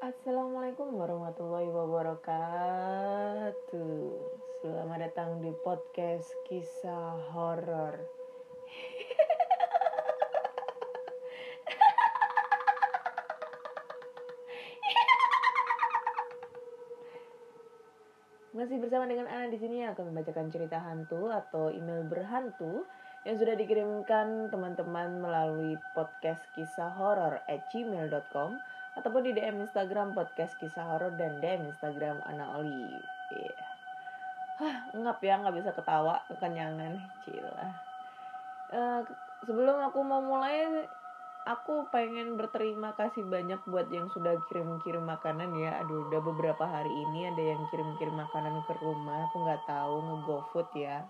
Assalamualaikum warahmatullahi wabarakatuh. Selamat datang di podcast kisah horor. Masih bersama dengan Ana di sini akan membacakan cerita hantu atau email berhantu yang sudah dikirimkan teman-teman melalui podcast kisah horor @gmail.com ataupun di DM Instagram podcast kisah horor dan DM Instagram Ana Olive. Ngap ya, nggak bisa ketawa, kekenyangan, cila. Sebelum aku mau mulai, aku pengen berterima kasih banyak buat yang sudah kirim-kirim makanan ya. Aduh, udah beberapa hari ini ada yang kirim-kirim makanan ke rumah. Aku nggak tahu, nge-GoFood ya.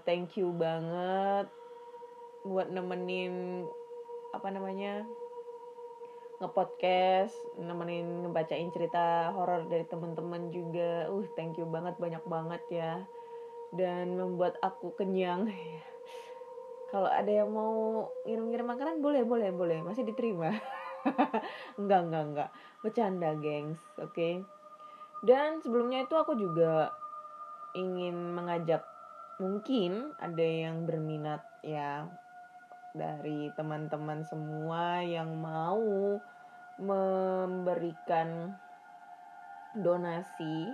Thank you banget buat nemenin nge-podcast, nemenin ngebacain cerita horor dari teman-teman juga. Thank you banget, banyak banget ya. Dan membuat aku kenyang. Kalau ada yang mau ngirim-ngirim makanan boleh, masih diterima. Enggak. Bercanda, gengs. Oke. Dan sebelumnya itu aku juga ingin mengajak, mungkin ada yang berminat ya, dari teman-teman semua yang mau memberikan donasi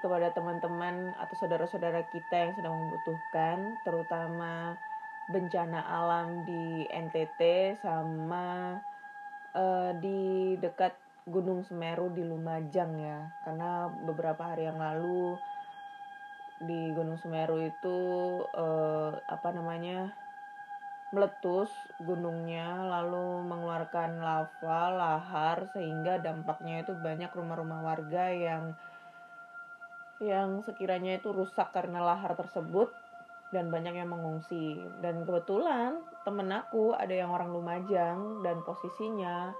kepada teman-teman atau saudara-saudara kita yang sedang membutuhkan, terutama bencana alam di NTT sama di dekat Gunung Semeru di Lumajang ya. Karena beberapa hari yang lalu di Gunung Semeru itu meletus gunungnya, lalu mengeluarkan lava, lahar, sehingga dampaknya itu banyak rumah-rumah warga yang sekiranya itu rusak karena lahar tersebut dan banyak yang mengungsi. Dan kebetulan temen aku ada yang orang Lumajang dan posisinya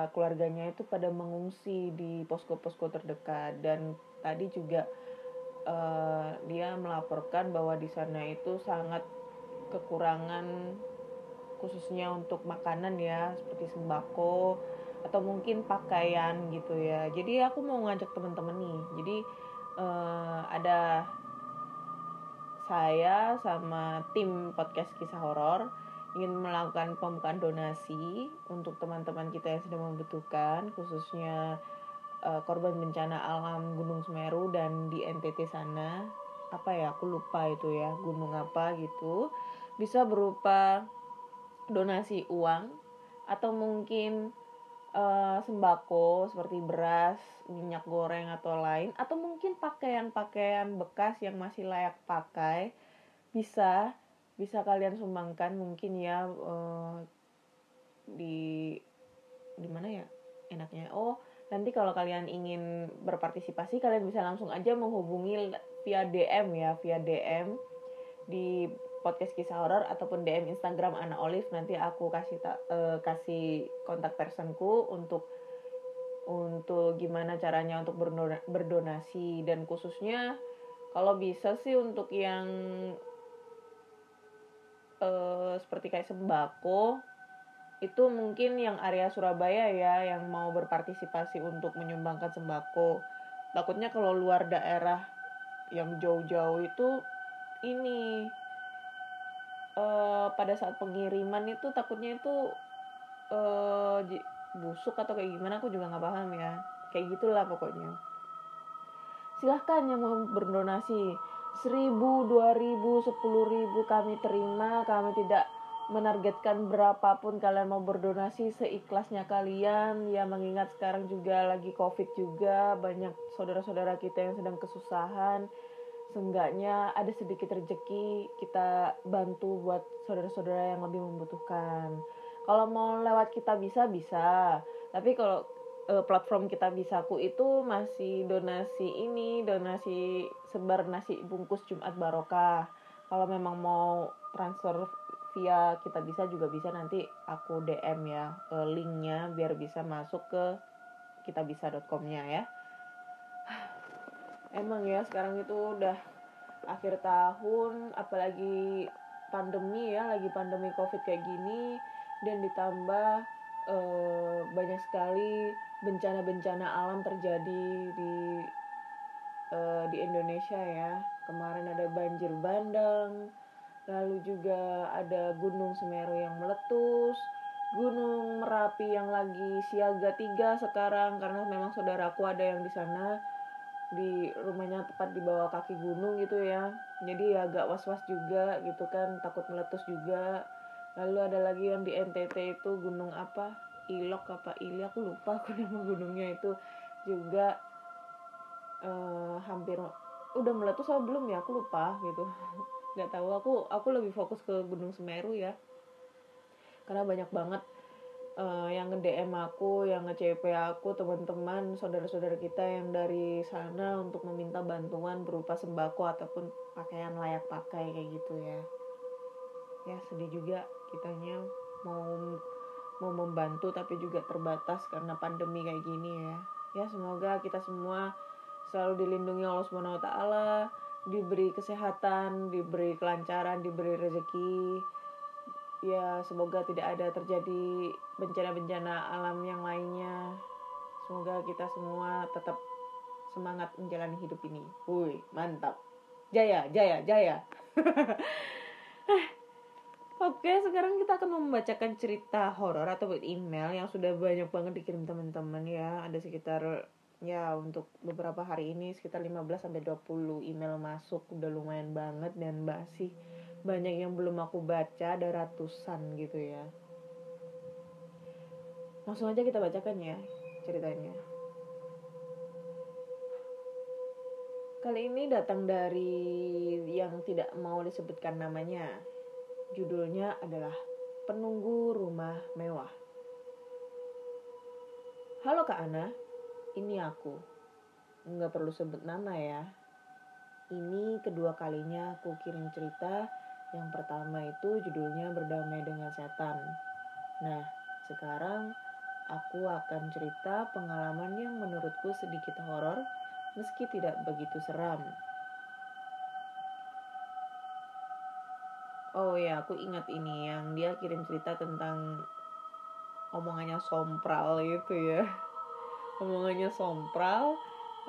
keluarganya itu pada mengungsi di posko-posko terdekat. Dan tadi juga dia melaporkan bahwa di sana itu sangat kekurangan, khususnya untuk makanan ya, seperti sembako atau mungkin pakaian gitu ya. Jadi aku mau ngajak teman-teman nih. Jadi ada saya sama tim podcast kisah horor ingin melakukan pembukaan donasi untuk teman-teman kita yang sedang membutuhkan, khususnya korban bencana alam Gunung Semeru dan di NTT sana. Aku lupa itu ya, gunung apa gitu. Bisa berupa donasi uang atau mungkin sembako seperti beras, minyak goreng atau lain, atau mungkin pakaian-pakaian bekas yang masih layak pakai, bisa kalian sumbangkan mungkin ya. Di mana ya enaknya. Nanti kalau kalian ingin berpartisipasi, kalian bisa langsung aja menghubungi via DM di podcast kisah horor ataupun DM Instagram Ana Olive. Nanti aku kasih kontak personku untuk gimana caranya untuk berdonasi. Dan khususnya kalau bisa sih untuk yang seperti kayak sembako, itu mungkin yang area Surabaya ya, yang mau berpartisipasi untuk menyumbangkan sembako. Takutnya kalau luar daerah yang jauh-jauh itu ini pada saat pengiriman itu takutnya itu busuk atau kayak gimana, aku juga nggak paham ya. Kayak gitulah pokoknya. Silahkan yang mau berdonasi, 1.000, 2.000, 10.000 kami terima. Kami tidak menargetkan berapapun, kalian mau berdonasi seikhlasnya kalian ya, mengingat sekarang juga lagi COVID juga, banyak saudara-saudara kita yang sedang kesusahan. Seenggaknya ada sedikit rezeki, kita bantu buat saudara-saudara yang lebih membutuhkan. Kalau mau lewat kita bisa, tapi kalau platform Kita Bisaku itu masih donasi sebar nasi bungkus Jumat Barokah. Kalau memang mau transfer via Kita Bisa juga bisa, nanti aku DM ya linknya biar bisa masuk ke kitabisa.com-nya ya. Emang ya sekarang itu udah akhir tahun, apalagi pandemi ya, lagi pandemi COVID kayak gini, dan ditambah banyak sekali bencana-bencana alam terjadi di Indonesia ya. Kemarin ada banjir bandang, lalu juga ada Gunung Semeru yang meletus, Gunung Merapi yang lagi siaga 3 sekarang karena memang saudaraku ada yang di sana, di rumahnya tepat di bawah kaki gunung gitu ya. Jadi agak was-was juga gitu kan, takut meletus juga. Lalu ada lagi yang di NTT itu gunung apa? Ilok apa Ili, aku lupa aku nama gunungnya itu juga hampir udah meletus atau belum ya, aku lupa gitu. Nggak tahu, aku lebih fokus ke Gunung Semeru ya, karena banyak banget yang nge-DM aku, yang nge-CP aku, teman-teman, saudara-saudara kita yang dari sana untuk meminta bantuan berupa sembako ataupun pakaian layak pakai kayak gitu ya. Ya sedih juga kitanya mau membantu tapi juga terbatas karena pandemi kayak gini ya. Ya semoga kita semua selalu dilindungi Allah Subhanahu wa taala, diberi kesehatan, diberi kelancaran, diberi rezeki. Ya semoga tidak ada terjadi bencana-bencana alam yang lainnya. Semoga kita semua tetap semangat menjalani hidup ini. Wuih, mantap. Jaya, jaya, jaya. Oke, sekarang kita akan membacakan cerita horor atau email yang sudah banyak banget dikirim teman-teman ya. Ada sekitar ya untuk beberapa hari ini sekitar 15 sampai 20 email masuk, udah lumayan banget dan masih banyak yang belum aku baca, ada ratusan gitu ya. Langsung aja kita bacakan ya ceritanya. Kali ini datang dari yang tidak mau disebutkan namanya. Judulnya adalah Penunggu Rumah Mewah. Halo Kak Ana, ini aku. Nggak perlu sebut nama ya. Ini kedua kalinya aku kirim cerita. Yang pertama itu judulnya Berdamai dengan Setan. Nah, sekarang aku akan cerita pengalaman yang menurutku sedikit horor, meski tidak begitu seram. Oh ya, aku ingat ini yang dia kirim cerita tentang omongannya sompral gitu ya. Omongannya sompral,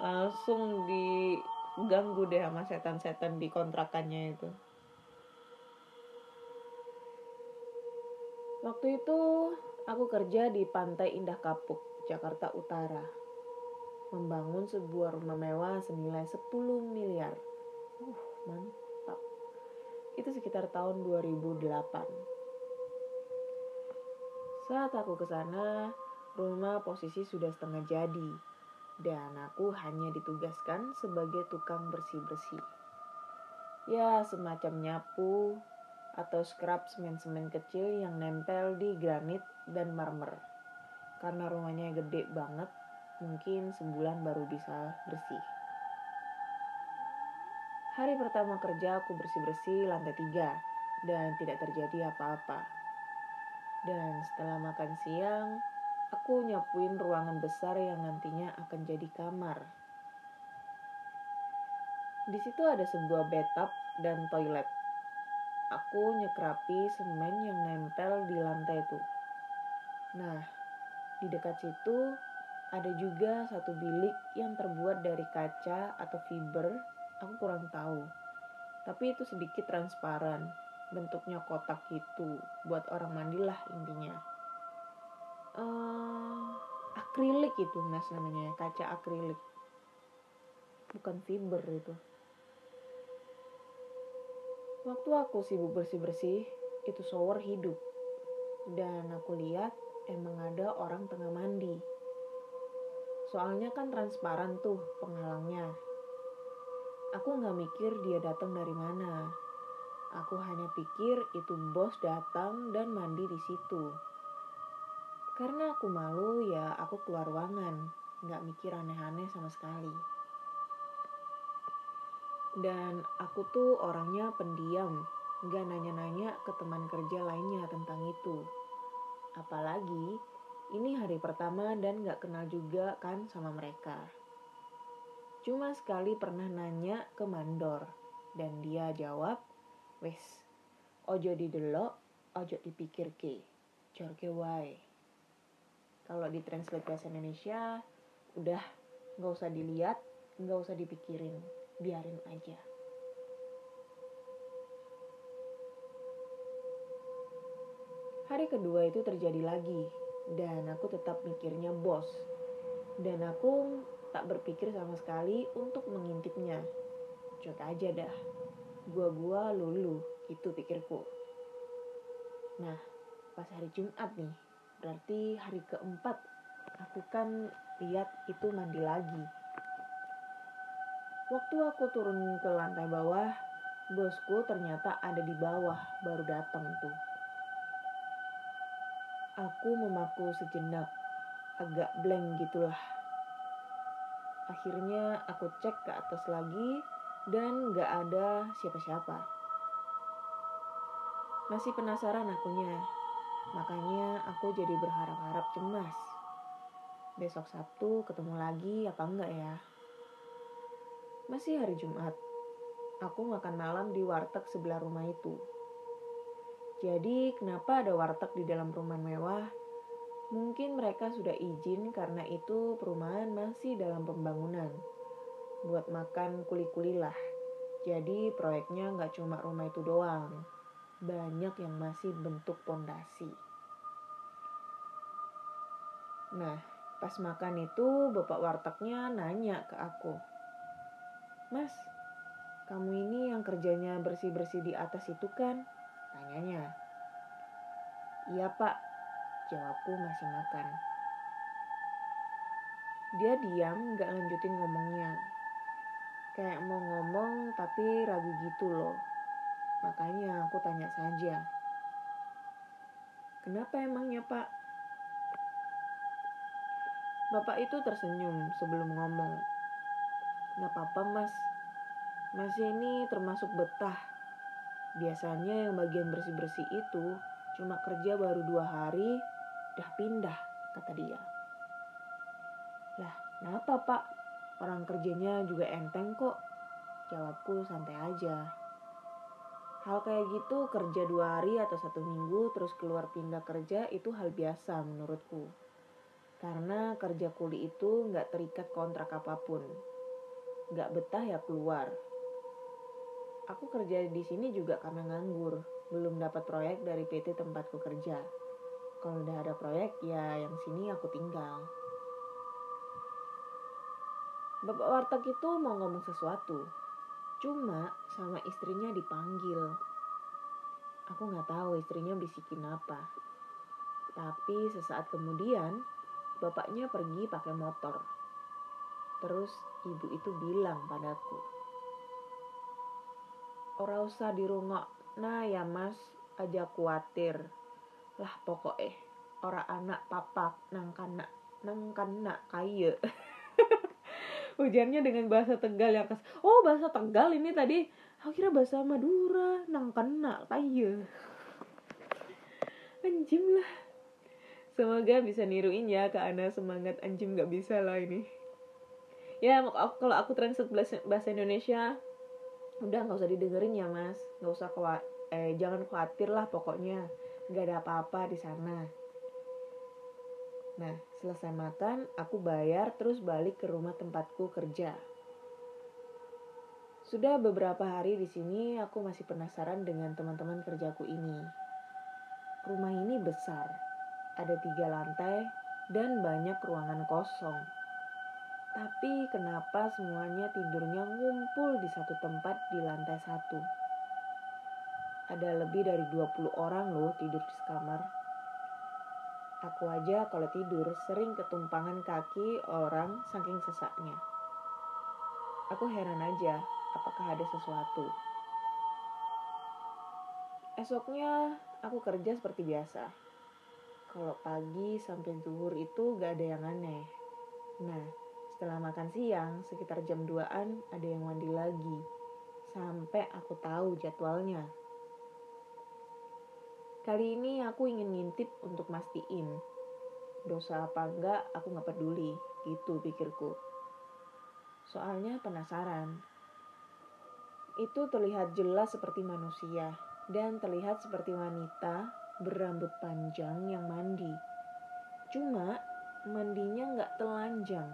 langsung diganggu deh sama setan-setan di kontrakannya itu. Waktu itu aku kerja di Pantai Indah Kapuk, Jakarta Utara. Membangun sebuah rumah mewah senilai 10 miliar. Mantap. Itu sekitar tahun 2008. Saat aku ke sana, rumah posisi sudah setengah jadi. Dan aku hanya ditugaskan sebagai tukang bersih-bersih. Ya, semacam nyapu atau scrub semen-semen kecil yang nempel di granit dan marmer. Karena rumahnya gede banget, mungkin sebulan baru bisa bersih. Hari pertama kerja aku bersih-bersih lantai 3 dan tidak terjadi apa-apa. Dan setelah makan siang, aku nyapuin ruangan besar yang nantinya akan jadi kamar. Di situ ada sebuah bathtub dan toilet. Aku nyekrapi semen yang nempel di lantai itu. Nah, di dekat situ ada juga satu bilik yang terbuat dari kaca atau fiber, aku kurang tahu. Tapi itu sedikit transparan, bentuknya kotak gitu, buat orang mandilah intinya. Akrilik itu mas namanya, kaca akrilik, bukan fiber itu. Waktu aku sibuk bersih-bersih, itu shower hidup. Dan aku lihat emang ada orang tengah mandi. Soalnya kan transparan tuh penghalangnya. Aku gak mikir dia datang dari mana. Aku hanya pikir itu bos datang dan mandi di situ. Karena aku malu ya aku keluar ruangan. Gak mikir aneh-aneh sama sekali. Dan aku tuh orangnya pendiam. Gak nanya-nanya ke teman kerja lainnya tentang itu. Apalagi ini hari pertama dan gak kenal juga kan sama mereka. Cuma sekali pernah nanya ke mandor. Dan dia jawab, wes, ojo didelok, ojo dipikir ke. Jorge Wai. Kalau ditranslate bahasa Indonesia, udah gak usah dilihat, gak usah dipikirin, biarin aja. Hari kedua itu terjadi lagi, dan aku tetap mikirnya bos. Dan aku tak berpikir sama sekali untuk mengintipnya. Cuek aja dah, gua lulu, itu pikirku. Nah, pas hari Jumat nih, berarti hari keempat, aku kan lihat itu mandi lagi. Waktu aku turun ke lantai bawah, bosku ternyata ada di bawah, baru datang tuh. Aku memaku sejenak, agak blank gitulah. Akhirnya aku cek ke atas lagi dan gak ada siapa-siapa. Masih penasaran akunya, makanya aku jadi berharap-harap cemas. Besok Sabtu ketemu lagi apa enggak ya? Masih hari Jumat, aku makan malam di warteg sebelah rumah itu. Jadi kenapa ada warteg di dalam perumahan mewah? Mungkin mereka sudah izin karena itu perumahan masih dalam pembangunan. Buat makan kuli-kuli lah. Jadi proyeknya nggak cuma rumah itu doang. Banyak yang masih bentuk pondasi. Nah, pas makan itu bapak wartegnya nanya ke aku. Mas, kamu ini yang kerjanya bersih-bersih di atas itu kan? Tanyanya. Iya pak, jawabku masih makan. Dia diam gak lanjutin ngomongnya. Kayak mau ngomong tapi ragu gitu loh. Makanya aku tanya saja. Kenapa emangnya pak? Bapak itu tersenyum sebelum ngomong. Gak apa-apa mas. Mas ini termasuk betah. Biasanya yang bagian bersih-bersih itu cuma kerja baru 2 hari, udah pindah, kata dia. Lah, kenapa pak? Orang kerjanya juga enteng kok. Jawabku santai aja. Hal kayak gitu kerja 2 hari atau 1 minggu terus keluar pindah kerja itu hal biasa menurutku. Karena kerja kuli itu gak terikat kontrak apapun. Gak betah ya keluar. Aku kerja di sini juga karena nganggur. Belum dapat proyek dari PT tempatku kerja. Kalau udah ada proyek ya yang sini aku tinggal. Bapak warteg itu mau ngomong sesuatu. Cuma sama istrinya dipanggil. Aku gak tahu istrinya bisikin apa. Tapi sesaat kemudian bapaknya pergi pakai motor. Terus ibu itu bilang padaku. Ora usah dirungok. Nah ya mas, aja kuatir. Lah pokoknya ora anak papak nang kana kaya. Ujarnya dengan bahasa Tegal yang khas. Oh, bahasa Tegal ini tadi. Aku kira bahasa Madura. Nang kena kaya. Anjim lah. Semoga bisa niruin ya ke Ana semangat anjim gak bisa lah ini. Ya, kalau aku translate bahasa Indonesia, udah gak usah didengerin ya mas. Gak usah jangan khawatir lah pokoknya. Gak ada apa-apa di sana. Nah, selesai makan, aku bayar terus balik ke rumah tempatku kerja. Sudah beberapa hari di sini, aku masih penasaran dengan teman-teman kerjaku ini. Rumah ini besar, ada 3 lantai dan banyak ruangan kosong. Tapi kenapa semuanya tidurnya ngumpul di satu tempat di lantai 1? Ada lebih dari 20 orang loh tidur di sekamar. Aku aja kalau tidur sering ketumpangan kaki orang saking sesaknya. Aku heran aja, apakah ada sesuatu. Esoknya aku kerja seperti biasa. Kalau pagi sampai zuhur itu gak ada yang aneh. Nah, setelah makan siang sekitar jam 2-an ada yang mandi lagi. Sampai aku tahu jadwalnya. Kali ini aku ingin ngintip untuk mastiin. Dosa apa enggak aku gak peduli, gitu pikirku. Soalnya penasaran. Itu terlihat jelas seperti manusia dan terlihat seperti wanita berambut panjang yang mandi. Cuma mandinya gak telanjang.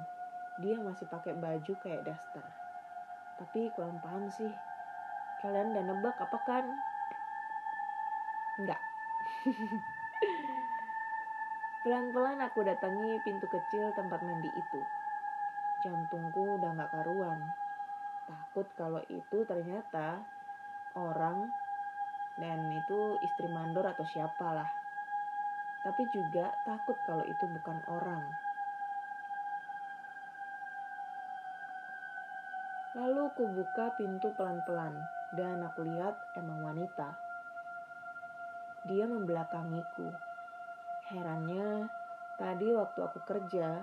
Dia masih pakai baju kayak daster. Tapi kurang paham sih. Kalian udah nebak apa kan? Enggak. Pelan-pelan aku datangi pintu kecil tempat mandi itu. Jantungku udah gak karuan. Takut kalau itu ternyata orang dan itu istri mandor atau siapalah. Tapi juga takut kalau itu bukan orang. Lalu ku buka pintu pelan-pelan dan aku lihat emang wanita. Dia membelakangiku. Herannya, tadi waktu aku kerja,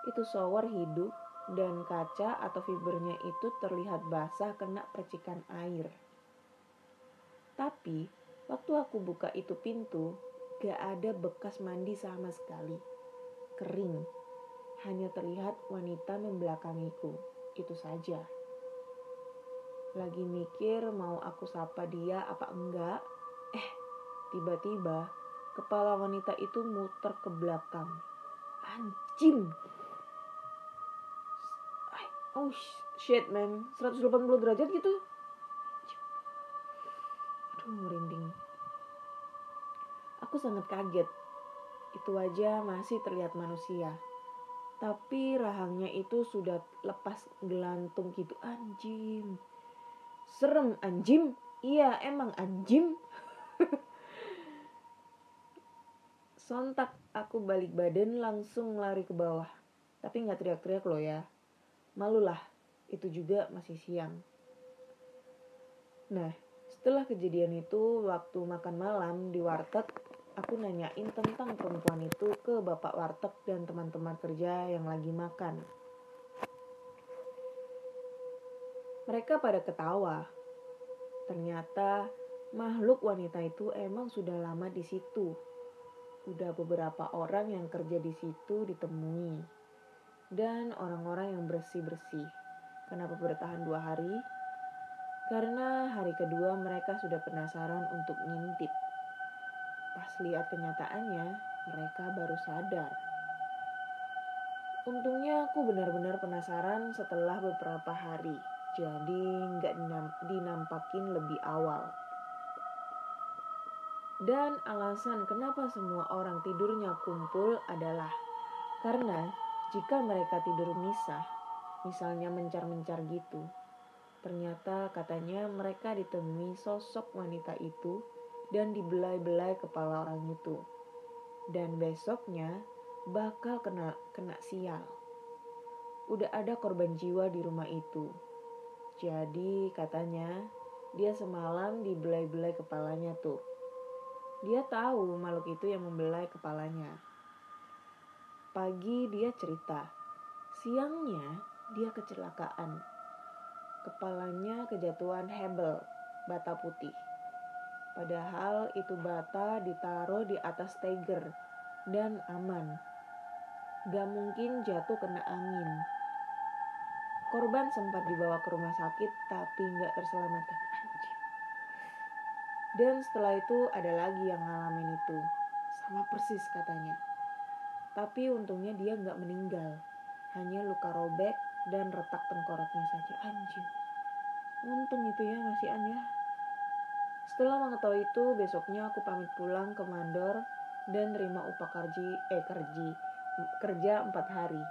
itu shower hidup dan kaca atau fibernya itu terlihat basah kena percikan air. Tapi, waktu aku buka itu pintu, gak ada bekas mandi sama sekali. Kering. Hanya terlihat wanita membelakangiku. Itu saja. Lagi mikir mau aku sapa dia apa enggak. Tiba-tiba kepala wanita itu muter ke belakang. Anjing. Oh shit man. 180 derajat gitu. Aduh merinding. Aku sangat kaget. Itu aja masih terlihat manusia. Tapi rahangnya itu sudah lepas gelantung gitu. Anjing. Serem anjing. Iya emang anjing. Sontak aku balik badan langsung lari ke bawah. Tapi gak teriak-teriak loh ya. Malulah. Itu juga masih siang. Nah setelah kejadian itu waktu makan malam di warteg. Aku nanyain tentang perempuan itu ke bapak warteg dan teman-teman kerja yang lagi makan. Mereka pada ketawa. Ternyata makhluk wanita itu emang sudah lama di situ. Udah beberapa orang yang kerja di situ ditemui. Dan orang-orang yang bersih-bersih. Kenapa bertahan 2 hari? Karena hari kedua mereka sudah penasaran untuk ngintip. Pas lihat kenyataannya, mereka baru sadar. Untungnya aku benar-benar penasaran setelah beberapa hari. Jadi gak dinampakin lebih awal. Dan alasan kenapa semua orang tidurnya kumpul adalah karena jika mereka tidur misah, misalnya mencar-mencar gitu, ternyata katanya mereka ditemui sosok wanita itu dan dibelai-belai kepala orang itu. Dan besoknya bakal kena sial. Udah ada korban jiwa di rumah itu. Jadi katanya dia semalam dibelai-belai kepalanya tuh. Dia tahu makhluk itu yang membelai kepalanya. Pagi dia cerita. Siangnya dia kecelakaan. Kepalanya kejatuhan hebel, bata putih. Padahal itu bata ditaruh di atas steger dan aman. Gak mungkin jatuh kena angin. Korban sempat dibawa ke rumah sakit tapi gak terselamatkan. Dan setelah itu ada lagi yang ngalamin itu. Sama persis katanya. Tapi untungnya dia gak meninggal. Hanya luka robek dan retak tengkoraknya saja. Anjing. Untung itu ya masih ya. Setelah mengetahui itu, besoknya aku pamit pulang ke mandor dan terima upah kerja 4 hari.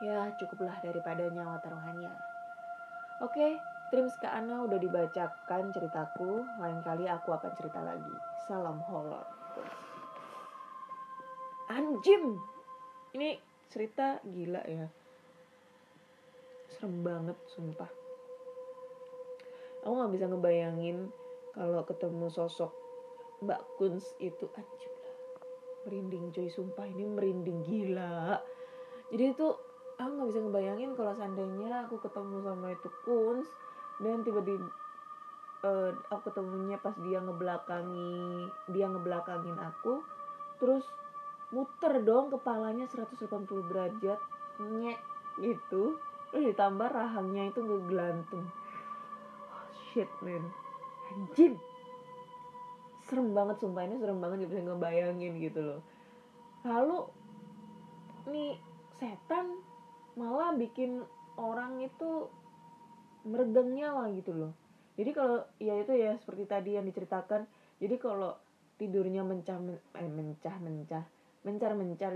Ya cukuplah daripada nyawa taruhannya. Oke, terima kasih Ana udah dibacakan ceritaku. Lain kali aku akan cerita lagi. Salam horor. Anjim. Ini cerita gila ya. Serem banget sumpah. Aku gak bisa ngebayangin kalau ketemu sosok Mbak Kunz itu. Anjim lah. Merinding coy, sumpah ini merinding gila. Jadi itu aku gak bisa ngebayangin kalau seandainya aku ketemu sama itu Kunz dan tiba-tiba aku ketemunya pas dia ngebelakangin aku, terus muter dong kepalanya 180 derajat nyek gitu, terus ditambah rahangnya itu ngegelantung. Oh, shit man, anjing serem banget, sumpah ini serem banget, gak bisa ngebayangin gitu loh. Lalu nih setan malah bikin orang itu meregang nyawa gitu loh. Jadi kalau ya itu ya seperti tadi yang diceritakan, jadi kalau tidurnya mencar-mencar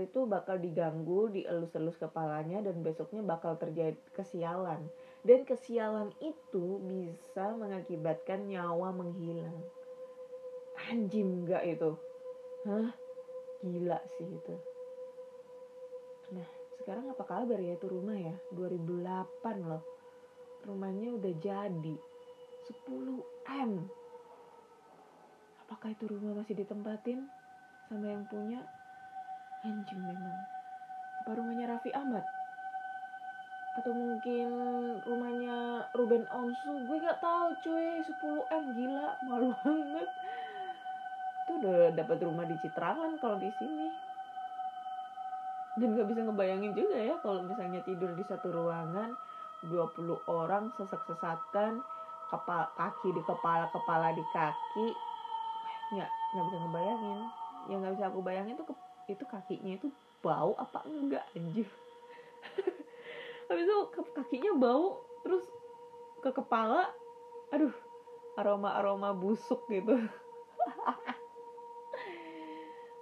itu bakal diganggu, dielus-elus kepalanya, dan besoknya bakal terjadi kesialan. Dan kesialan itu bisa mengakibatkan nyawa menghilang. Anjing gak itu? Hah? Gila sih itu. Nah, sekarang apa kabar ya itu rumah ya? 2008 loh. Rumahnya udah jadi 10M. Apakah itu rumah masih ditempatin sama yang punya? Anjing memang. Apa rumahnya Raffi Ahmad? Atau mungkin rumahnya Ruben Onsu? Gue gak tahu cuy. 10M, gila, malu banget. Itu udah dapat rumah di Citraland kalau di sini. Dan gak bisa ngebayangin juga ya kalau misalnya tidur di satu ruangan 20 orang sesak-sesakan, kaki di kepala, kepala di kaki. Nggak bisa ngebayangin. Yang nggak bisa aku bayangin itu kakinya itu bau apa enggak, anjir. Habis itu kakinya bau, terus ke kepala, aduh, aroma busuk gitu.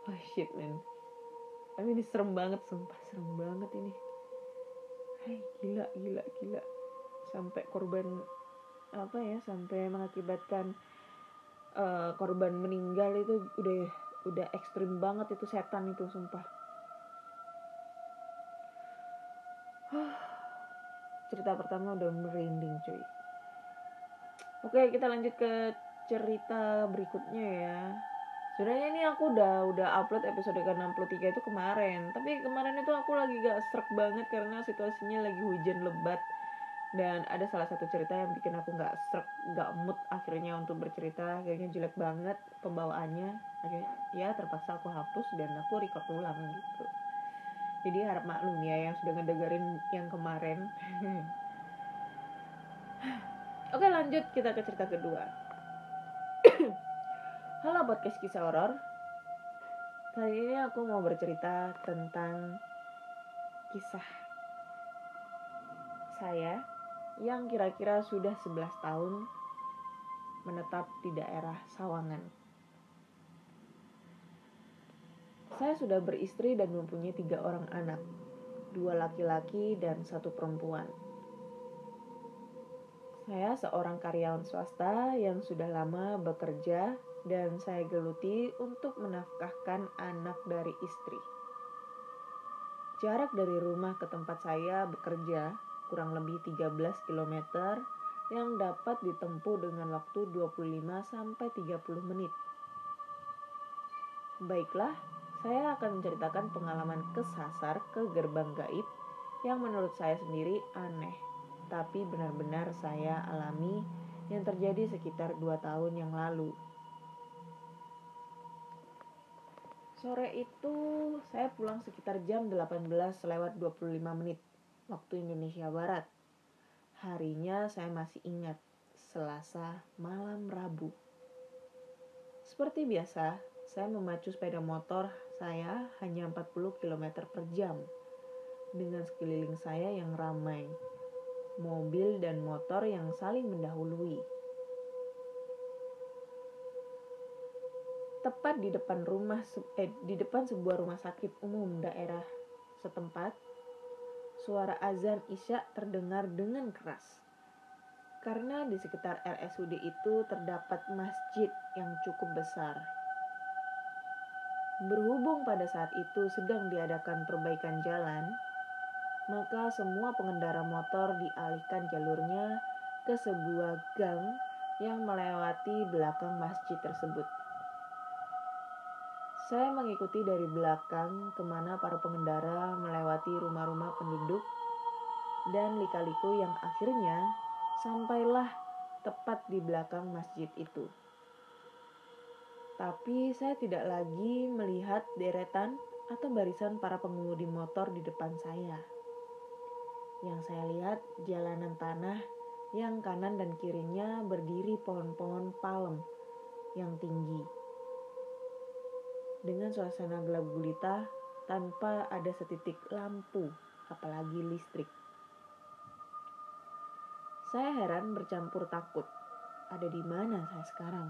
Oh shit man. Tapi ini serem banget, sumpah serem banget ini. Hai, gila. Sampai korban sampai mengakibatkan korban meninggal itu udah ekstrim banget itu setan itu, sumpah. Cerita pertama udah merinding cuy. Oke, kita lanjut ke cerita berikutnya ya. Sebenarnya ini aku udah upload episode ke-63 itu kemarin. Tapi kemarin itu aku lagi gak srek banget karena situasinya lagi hujan lebat. Dan ada salah satu cerita yang bikin aku gak srek, gak mood akhirnya untuk bercerita. Kayaknya jelek banget pembawaannya. Akhirnya ya terpaksa aku hapus dan aku record ulang gitu. Jadi harap maklum ya yang sudah ngedengerin yang kemarin. Oke, lanjut kita ke cerita kedua. Halo podcast kisah horor. Kali ini aku mau bercerita tentang kisah saya yang kira-kira sudah 11 tahun menetap di daerah Sawangan. Saya sudah beristri dan mempunyai 3 orang anak, 2 laki-laki dan 1 perempuan. Saya seorang karyawan swasta yang sudah lama bekerja dan saya geluti untuk menafkahkan anak dari istri. Jarak dari rumah ke tempat saya bekerja kurang lebih 13 km yang dapat ditempuh dengan waktu 25-30 menit. Baiklah, saya akan menceritakan pengalaman kesasar ke gerbang gaib yang menurut saya sendiri aneh, tapi benar-benar saya alami yang terjadi sekitar 2 tahun yang lalu. Sore itu saya pulang sekitar jam 18:25 waktu Indonesia Barat. Harinya saya masih ingat, Selasa malam Rabu. Seperti biasa, saya memacu sepeda motor saya hanya 40 km per jam. Dengan sekeliling saya yang ramai, mobil dan motor yang saling mendahului. Tepat di depan sebuah rumah sakit umum daerah setempat, suara azan Isya terdengar dengan keras. Karena di sekitar RSUD itu terdapat masjid yang cukup besar. Berhubung pada saat itu sedang diadakan perbaikan jalan, maka semua pengendara motor dialihkan jalurnya ke sebuah gang yang melewati belakang masjid tersebut. Saya mengikuti dari belakang kemana para pengendara melewati rumah-rumah penduduk dan lika-liku yang akhirnya sampailah tepat di belakang masjid itu. Tapi saya tidak lagi melihat deretan atau barisan para pengemudi motor di depan saya. Yang saya lihat jalanan tanah yang kanan dan kirinya berdiri pohon-pohon palem yang tinggi. dengan suasana gelap gulita tanpa ada setitik lampu, apalagi listrik. Saya heran bercampur takut. Ada di mana saya sekarang?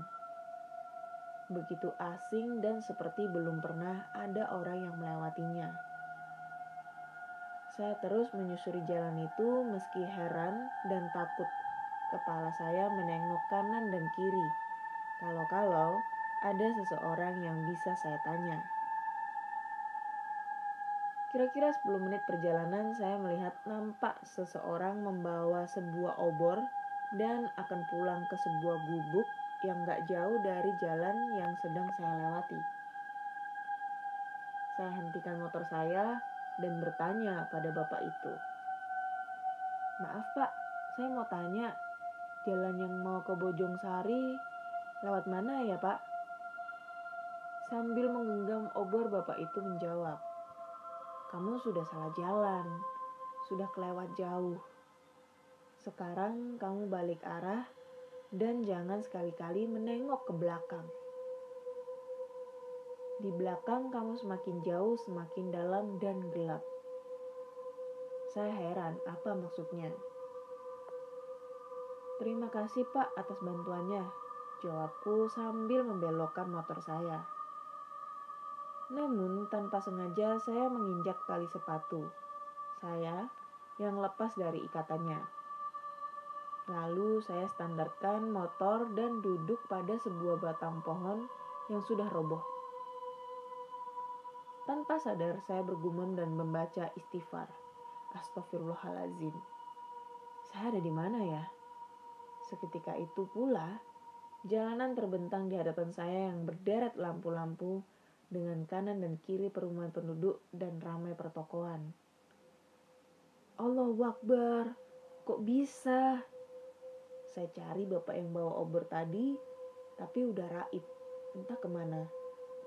Begitu asing dan seperti belum pernah ada orang yang melewatinya. Saya terus menyusuri jalan itu meski heran dan takut. Kepala saya menengok kanan dan kiri. Kalau-kalau ada seseorang yang bisa saya tanya. Kira-kira 10 menit perjalanan saya melihat nampak seseorang membawa sebuah obor dan akan pulang ke sebuah gubuk yang gak jauh dari jalan yang sedang saya lewati. Saya hentikan motor saya dan bertanya pada bapak itu. Maaf pak, saya mau tanya, jalan yang mau ke Bojong Sari lewat mana ya pak? Sambil menggenggam obor bapak itu menjawab, kamu sudah salah jalan, sudah kelewat jauh. Sekarang kamu balik arah dan jangan sekali-kali menengok ke belakang. Di belakang kamu semakin jauh, semakin dalam dan gelap. Saya heran apa maksudnya. Terima kasih pak atas bantuannya, jawabku sambil membelokkan motor saya. Namun tanpa sengaja saya menginjak tali sepatu saya yang lepas dari ikatannya. Lalu saya standarkan motor dan duduk pada sebuah batang pohon yang sudah roboh. Tanpa sadar saya bergumam dan membaca istighfar. Astagfirullahaladzim. Saya ada di mana ya? Seketika itu pula, jalanan terbentang di hadapan saya yang berderet lampu-lampu dengan kanan dan kiri perumahan penduduk dan ramai pertokoan. Allahu Akbar, kok bisa? Saya cari bapak yang bawa obor tadi, tapi udah raib, entah kemana.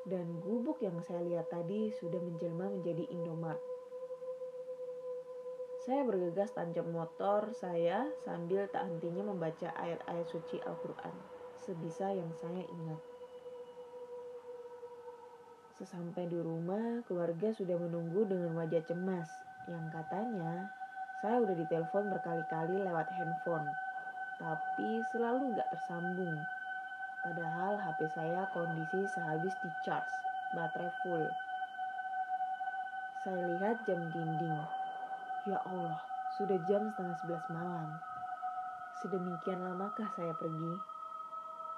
Dan gubuk yang saya lihat tadi sudah menjelma menjadi Indomart. Saya bergegas tancap motor saya sambil tak hentinya membaca ayat-ayat suci Al-Quran, sebisa yang saya ingat. Sesampai di rumah, keluarga sudah menunggu dengan wajah cemas, yang katanya saya udah ditelepon berkali-kali lewat handphone, tapi selalu gak tersambung. Padahal HP saya kondisi sehabis di-charge, baterai full. Saya lihat jam dinding. Ya Allah, sudah jam 10:30 malam. Sedemikian lamakah saya pergi?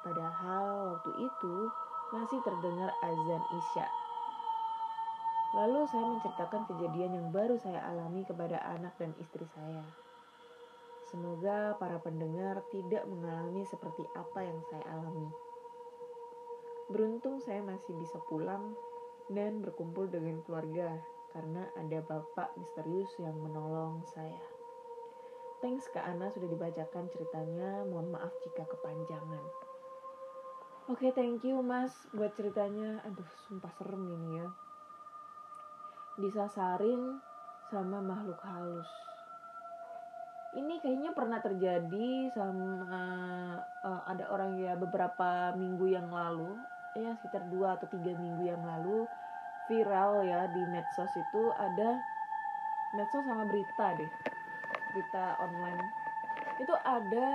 Padahal waktu itu masih terdengar azan Isya. Lalu saya menceritakan kejadian yang baru saya alami kepada anak dan istri saya. Semoga para pendengar tidak mengalami seperti apa yang saya alami. Beruntung saya masih bisa pulang dan berkumpul dengan keluarga karena ada bapak misterius yang menolong saya. Thanks Kak Ana sudah dibacakan ceritanya. Mohon maaf jika kepanjangan. Oke, thank you Mas buat ceritanya. Aduh, sumpah serem ini ya. Disasarin sama makhluk halus. Ini kayaknya pernah terjadi sama ada orang ya beberapa minggu yang lalu. Ya sekitar 2 atau 3 minggu yang lalu viral ya di medsos itu ada medsos sama berita online itu ada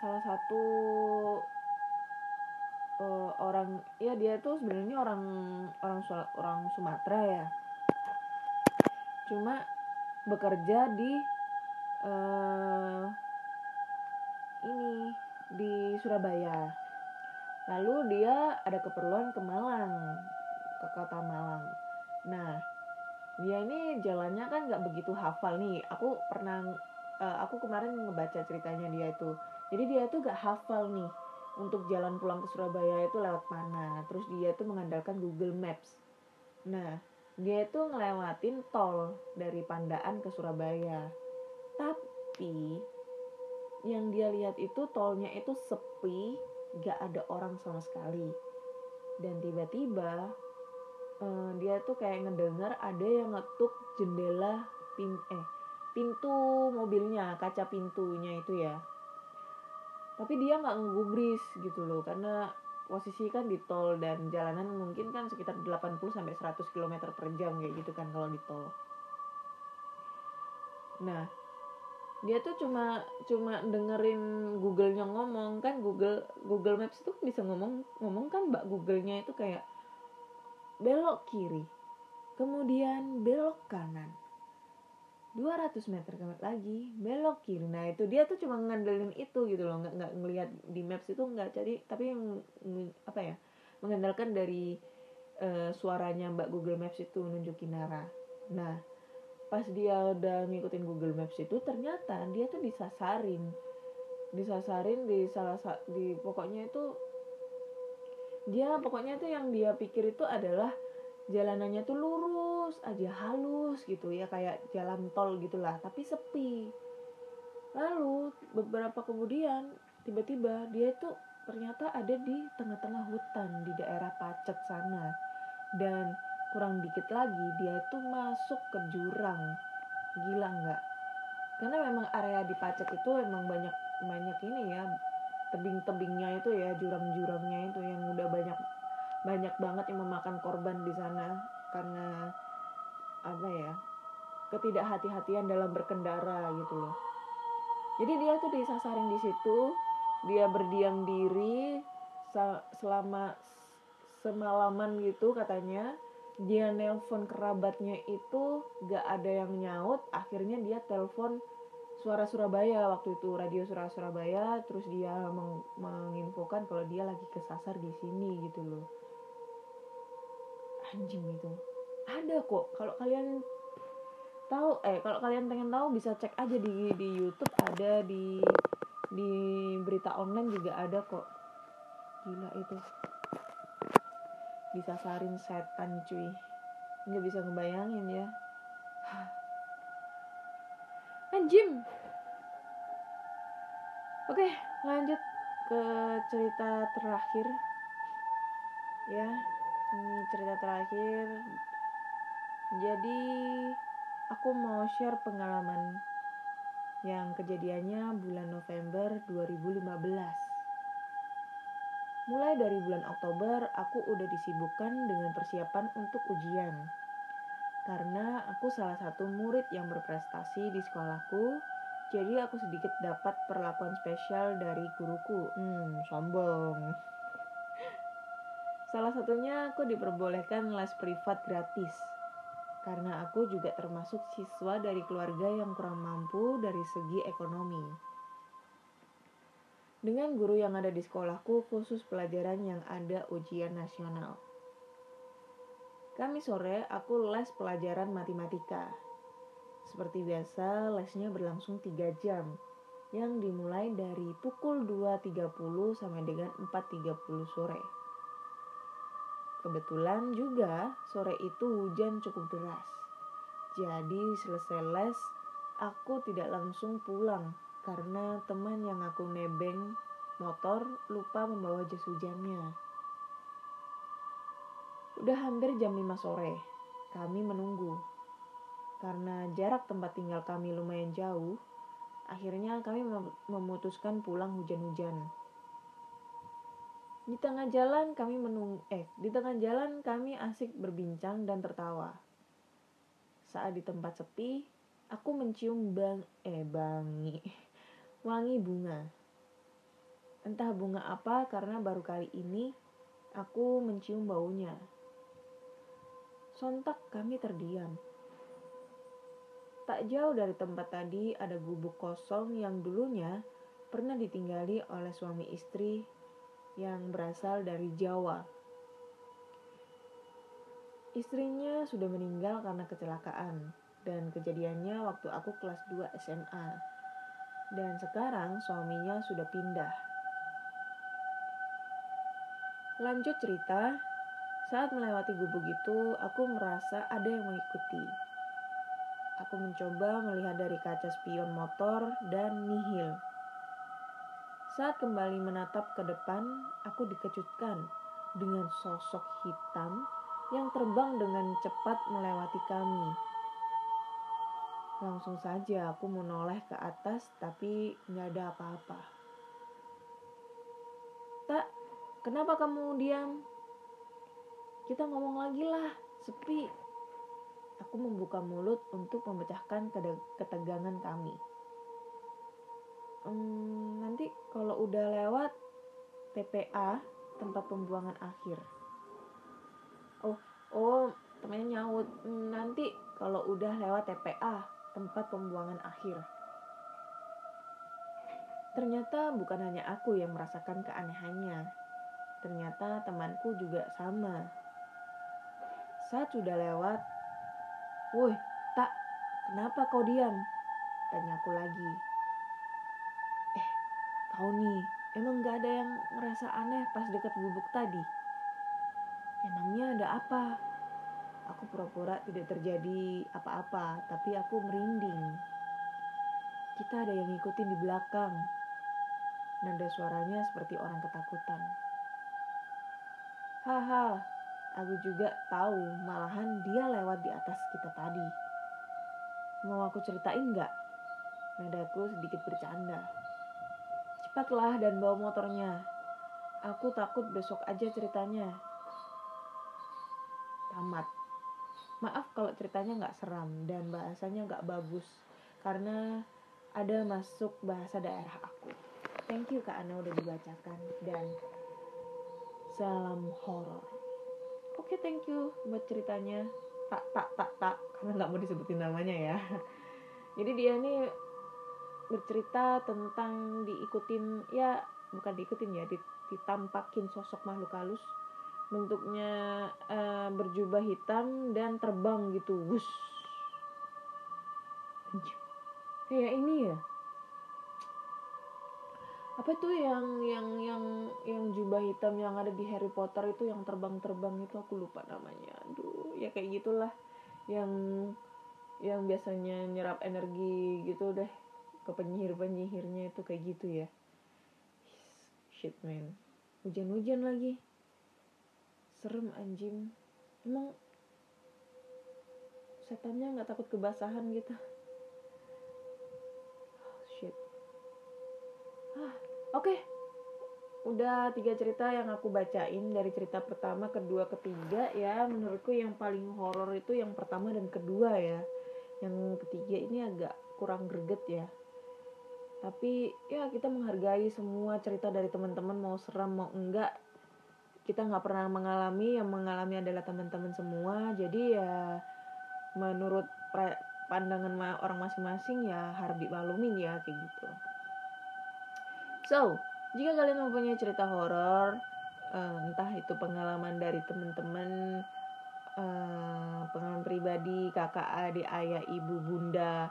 salah satu orang ya dia tuh sebenarnya orang Sumatera ya, cuma bekerja di ini di Surabaya. Lalu dia ada keperluan ke Malang, ke kota Malang. Nah, dia ini jalannya kan nggak begitu hafal nih. Aku kemarin ngebaca ceritanya dia itu. Jadi dia tuh nggak hafal nih untuk jalan pulang ke Surabaya itu lewat mana. Terus dia tuh mengandalkan Google Maps. Nah, dia tuh ngelewatin tol dari Pandaan ke Surabaya. Tapi yang dia lihat itu tolnya itu sepi, gak ada orang sama sekali. Dan tiba-tiba dia tuh kayak ngedengar ada yang ngetuk jendela pintu mobilnya, kaca pintunya itu ya. Tapi dia nggak ngegubris gitu loh, karena posisi kan di tol dan jalanan mungkin kan sekitar 80-100 km per jam kayak gitu kan kalau di tol. Nah, dia tuh cuma dengerin Google-nya ngomong kan. Google Maps itu bisa ngomong kan, Mbak Google-nya itu kayak belok kiri, kemudian belok kanan, 200 meter lagi belok kiri. Nah itu dia tuh cuma ngandelin itu gitu loh, nggak ngelihat di maps itu nggak, jadi tapi mengandalkan dari suaranya Mbak Google Maps itu nunjukin arah. Nah pas dia udah ngikutin Google Maps itu, ternyata dia tuh disasarin di pokoknya itu yang dia pikir itu adalah jalanannya tuh lurus aja, halus gitu ya, kayak jalan tol gitulah, tapi sepi. Lalu beberapa kemudian tiba-tiba dia tuh ternyata ada di tengah-tengah hutan di daerah Pacet sana, dan kurang dikit lagi dia itu masuk ke jurang. Gila nggak? Karena memang area di Pacet itu emang banyak ini ya, tebing-tebingnya itu ya, jurang-jurangnya itu yang udah banyak banget yang memakan korban di sana karena ketidakhati-hatian dalam berkendara gitu loh. Jadi dia tuh disasarin di situ, dia berdiam diri selama semalaman gitu katanya. Dia nelpon kerabatnya itu gak ada yang nyaut, akhirnya dia telepon Suara Surabaya waktu itu, radio Surabaya, terus dia menginfokan kalau dia lagi kesasar di sini gitu loh. Anjing itu ada kok, kalau kalian tahu kalau kalian pengen tahu bisa cek aja di YouTube, ada di berita online juga ada kok. Gila itu, disasarin setan cuy, nggak bisa ngebayangin ya. Anjing. Oke, lanjut ke cerita terakhir ya. Ini cerita terakhir. Jadi aku mau share pengalaman yang kejadiannya bulan November 2015. Mulai dari bulan Oktober aku udah disibukkan dengan persiapan untuk ujian. Karena aku salah satu murid yang berprestasi di sekolahku, jadi aku sedikit dapat perlakuan spesial dari guruku. Sombong. Salah satunya aku diperbolehkan les privat gratis. Karena aku juga termasuk siswa dari keluarga yang kurang mampu dari segi ekonomi. Dengan guru yang ada di sekolahku khusus pelajaran yang ada ujian nasional. Kamis sore aku les pelajaran matematika. Seperti biasa, lesnya berlangsung 3 jam, yang dimulai dari pukul 2.30 sampai dengan 4.30 sore. Kebetulan juga sore itu hujan cukup deras. Jadi selesai les, aku tidak langsung pulang karena teman yang aku nebeng motor lupa membawa jas hujannya. Udah hampir jam 5 sore, kami menunggu. Karena jarak tempat tinggal kami lumayan jauh, akhirnya kami memutuskan pulang hujan-hujan. Di tengah jalan kami asik berbincang dan tertawa. Saat di tempat sepi, aku mencium wangi bunga. Entah bunga apa, karena baru kali ini aku mencium baunya. Sontak kami terdiam. Tak jauh dari tempat tadi ada gubuk kosong yang dulunya pernah ditinggali oleh suami istri yang berasal dari Jawa. Istrinya sudah meninggal karena kecelakaan, dan kejadiannya waktu aku kelas 2 SMA. Dan sekarang suaminya sudah pindah. Lanjut cerita, saat melewati gubuk itu, aku merasa ada yang mengikuti. Aku mencoba melihat dari kaca spion motor dan nihil. Saat kembali menatap ke depan, aku dikejutkan dengan sosok hitam yang terbang dengan cepat melewati kami. Langsung saja aku menoleh ke atas, tapi nggak ada apa-apa. Tak kenapa kamu diam? Kita ngomong lagi lah, sepi. Aku membuka mulut untuk memecahkan ketegangan kami. Nanti kalau udah lewat TPA, tempat pembuangan akhir. Oh, temennya nyaut. Nanti kalau udah lewat TPA, tempat pembuangan akhir. Ternyata bukan hanya aku yang merasakan keanehannya. Ternyata temanku juga sama. Saat sudah lewat, "Woi, Tak, kenapa kau diam?" Tanyaku lagi. Tahu nih, emang gak ada yang ngerasa aneh pas dekat gubuk tadi? Emangnya ada apa? Aku pura-pura tidak terjadi apa-apa, tapi aku merinding. Kita ada yang ngikutin di belakang. Nada suaranya seperti orang ketakutan. Haha, aku juga tahu, malahan dia lewat di atas kita tadi. Mau aku ceritain gak? Nadaku sedikit bercanda. Cepatlah dan bawa motornya. Aku takut besok aja ceritanya. Tamat. Maaf kalau ceritanya gak seram dan bahasanya gak bagus, karena ada masuk bahasa daerah aku. Thank you Kak Ana udah dibacakan, dan salam horor. Oke, thank you buat ceritanya. Tak, karena gak mau disebutin namanya ya. Jadi dia nih bercerita tentang diikutin, ya bukan diikutin ya, ditampakin sosok makhluk halus. Bentuknya berjubah hitam dan terbang gitu. Wush. Kayak ini ya. Apa tuh yang jubah hitam yang ada di Harry Potter itu, yang terbang-terbang itu, aku lupa namanya. Aduh, ya kayak gitulah. Yang biasanya nyerap energi gitu deh ke penyihir-penyihirnya itu kayak gitu ya. Shit man. Hujan-hujan lagi. Serem anjing. Emang setannya gak takut kebasahan gitu? Shit. Oke. Udah 3 cerita yang aku bacain. Dari cerita pertama, kedua, ketiga ya. Menurutku yang paling horor itu yang pertama dan kedua ya. Yang ketiga ini agak kurang greget ya. Tapi ya kita menghargai semua cerita dari teman-teman, mau seram mau enggak. Kita gak pernah mengalami, yang mengalami adalah teman-teman semua. Jadi ya menurut pandangan orang masing-masing ya harus dimaklumin ya kayak gitu. So, jika kalian mempunyai cerita horor, entah itu pengalaman dari teman-teman, pengalaman pribadi, kakak, adik, ayah, ibu, bunda,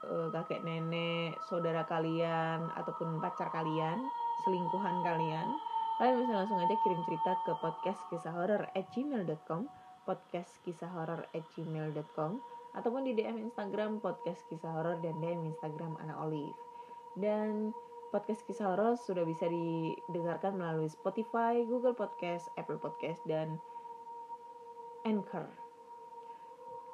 kakek, nenek, saudara kalian, ataupun pacar kalian, selingkuhan kalian bisa langsung aja kirim cerita ke podcastkisahhoror@gmail.com, podcastkisahhoror@gmail.com, ataupun di DM Instagram podcast kisah horor dan DM Instagram Ana Olive. Dan podcast kisah horor sudah bisa didengarkan melalui Spotify, Google Podcast, Apple Podcast, dan Anchor.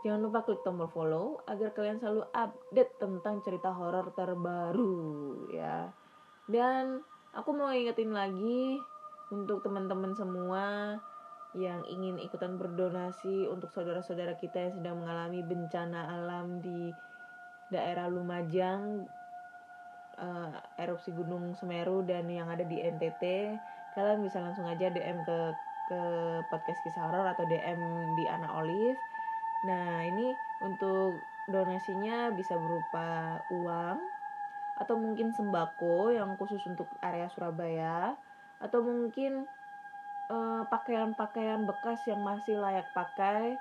Jangan lupa klik tombol follow agar kalian selalu update tentang cerita horor terbaru ya. Dan aku mau ingetin lagi untuk teman-teman semua yang ingin ikutan berdonasi untuk saudara-saudara kita yang sedang mengalami bencana alam di daerah Lumajang, erupsi Gunung Semeru dan yang ada di NTT. Kalian bisa langsung aja DM ke podcast kisah horor atau DM di Ana Olive. Nah, ini untuk donasinya bisa berupa uang atau mungkin sembako yang khusus untuk area Surabaya, atau mungkin pakaian-pakaian bekas yang masih layak pakai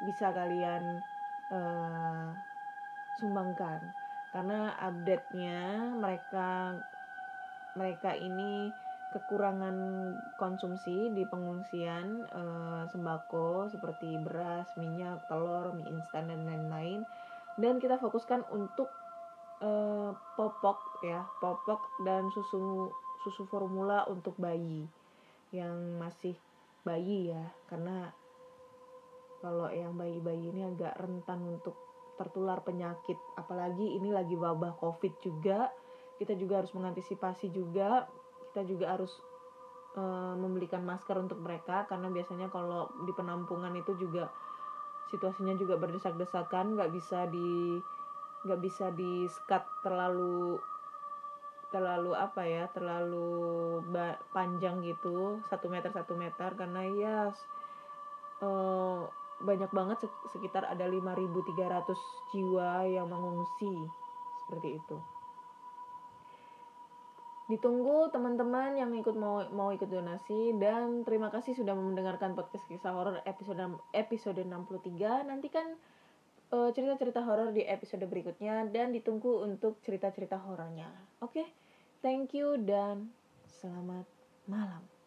bisa kalian sumbangkan. Karena update-nya mereka ini kekurangan konsumsi di pengungsian, sembako seperti beras, minyak, telur, mie instan dan lain-lain. Dan kita fokuskan untuk popok dan susu formula untuk bayi yang masih bayi ya, karena kalau yang bayi-bayi ini agak rentan untuk tertular penyakit, apalagi ini lagi wabah COVID juga. Kita juga harus mengantisipasi juga, kita juga harus membelikan masker untuk mereka, karena biasanya kalau di penampungan itu juga situasinya juga berdesak-desakan, nggak bisa di sekat terlalu panjang gitu, 1 meter karena ya banyak banget, sekitar ada 5.300 jiwa yang mengungsi seperti itu. Ditunggu teman-teman yang mau ikut donasi, dan terima kasih sudah mendengarkan podcast kisah horor episode 63. Nantikan cerita-cerita horor di episode berikutnya, dan ditunggu untuk cerita-cerita horornya. Oke, thank you dan selamat malam.